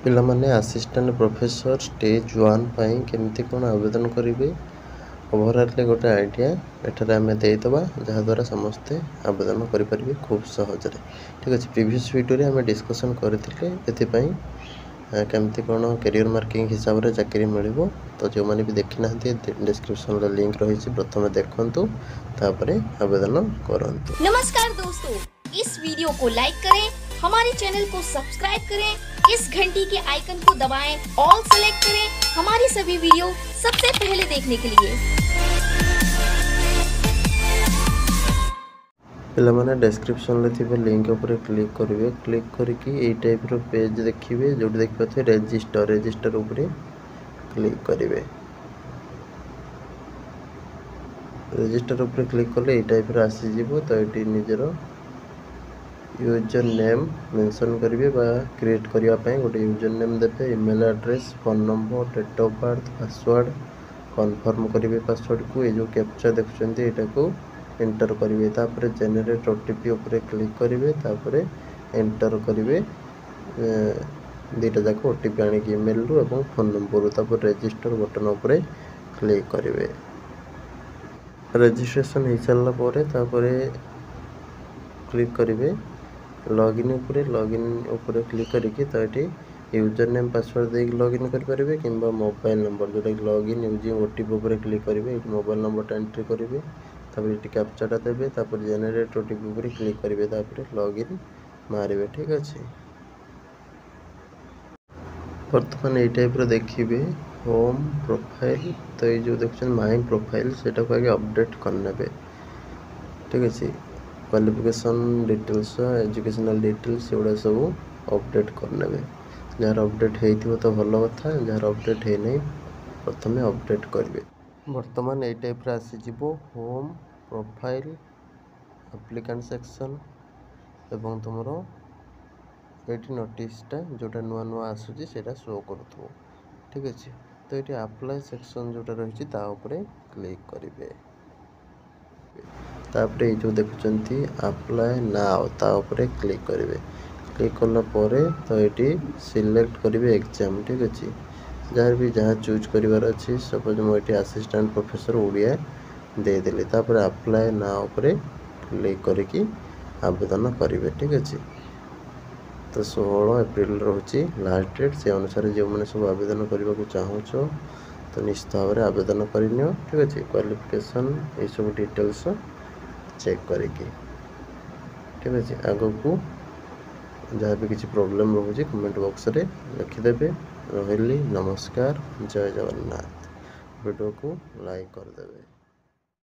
ପିଲାମାନେ assistant professor stage 1 ପାଇଁ କେମିତି କ'ଣ ଆବେଦନ କରିବେ ଓଭରାଲ୍ରେ ଗୋଟେ ଆଇଡ଼ିଆ ଏଠାରେ ଆମେ ଦେଇଦେବା, ଯାହାଦ୍ୱାରା ସମସ୍ତେ ଆବେଦନ କରିପାରିବେ ଖୁବ୍ ସହଜରେ। ଠିକ୍ ଅଛି, ପ୍ରିଭିୟସ୍ ଭିଡ଼ିଓରେ ଆମେ ଡିସ୍କସନ୍ କରିଥିଲେ ଏଥିପାଇଁ କେମିତି କ'ଣ କ୍ୟାରିୟର ମାର୍କିଂ ହିସାବରେ ଚାକିରି ମିଳିବ। ତ ଯେଉଁମାନେ ବି ଦେଖିନାହାନ୍ତି ଡିସ୍କ୍ରିପ୍ସନରେ ଲିଙ୍କ୍ ରହିଛି, ପ୍ରଥମେ ଦେଖନ୍ତୁ ତାପରେ आवेदन करंतु। नमस्कार दोस्तों, इस वीडियो को लाइक करें, हमारे चैनल को सब्सक्राइब करें, इस घंटी के आइकन को दबाएं, ऑल सेलेक्ट करें हमारी सभी वीडियो सबसे पहले देखने के लिए। पिलामाने डिस्क्रिप्शन रे थिबे लिंक ऊपर क्लिक करिवे, क्लिक करके ए टाइप रो पेज देखिवे, जोट देख पाथे रजिस्टर ऊपर क्लिक करिवे। रजिस्टर ऊपर क्लिक कले ए टाइप रो आसी जिवो। तो एटी निजर यूजर नेम मेंशन करिवे बा क्रिएट करिया पय गोटे यूजर नेम देबे, email address, phone number, date of birth, password confirm करिवे। पासवर्ड को ए जो कैप्चा देखुचंती एटा को एंटर करिवे। तापर जनरेट ओटीपी ऊपर क्लिक करिवे, तापर एंटर करिवे दुईटा जाक ओटीपी आनी ईमेल रु एवं फोन नंबर। तापर रजिस्टर बटन ऊपर क्लिक करिवे। रजिस्ट्रेशन हो सारा पर क्लिक करिवे लॉगिन ऊपर क्लिक करके। तो ये यूजर नेम पासवर्ड दे लॉगिन करेंगे कि मोबाइल नंबर जोटा लॉगिन यूजिंग ओटीपी ऊपर क्लिक करेंगे। मोबाइल नंबर एंट्री करेंगे, तापर ये कैप्चाटा देवे, तापर जनरेट ओटीपी ऊपर क्लिक करेंगे, तापर लॉगिन मारे। ठीक अच्छे, बर्तमान ये टाइप देखिए होम प्रोफाइल। तो ये जो देखते माई प्रोफाइल से आगे अपडेट करने। ठीक अच्छे, क्वालिफिकेशन डिटेल्स, एजुकेशनल डिटेल्स एगुड़ा सब अपडेट करने। जार अपडेट हो तो भल कथा, जार अपडेट है नहीं प्रथम अपडेट करेंगे। बर्तमान ये टाइप आसीज होम प्रोफाइल, एप्लिकेंट सेक्शन एवं तुमर ये नोटिसटा जोटा नुआ नुआ आसूँ से शो करूँ। ठीक अच्छे, तो ये अप्लाई सेक्शन जोटा रही क्लिक करेंगे। तापर ये जो देखुंत अप्लाई नाउ तापर क्लिक करेंगे। क्लिक कलापर तो ये सिलेक्ट करेंगे एग्जाम। ठीक अच्छे, जार भी जहाँ चूज करार अच्छी, सपोज मुझे असिस्टेंट प्रोफेसर ओडिया देदेली, तापर अप्लाई नाउ पर क्लिक करके आवेदन करेंगे। ठीक अच्छे, तो 16 एप्रिल रोचे लास्ट डेट। से अनुसार जो मैंने सब आवेदन करने को चाहूँ तो निश्चित भाव में आवेदन करनी। ठीक अच्छे, क्वालिफिकेशन ये सब डिटेल्स चेक करके। ठीक अच्छे, आग को जहाँ भी किसी प्रॉब्लम रोचे कमेंट बॉक्स रे लिखिदेवे। रही नमस्कार, जय जगन्नाथ। वीडियो को लाइक करदे।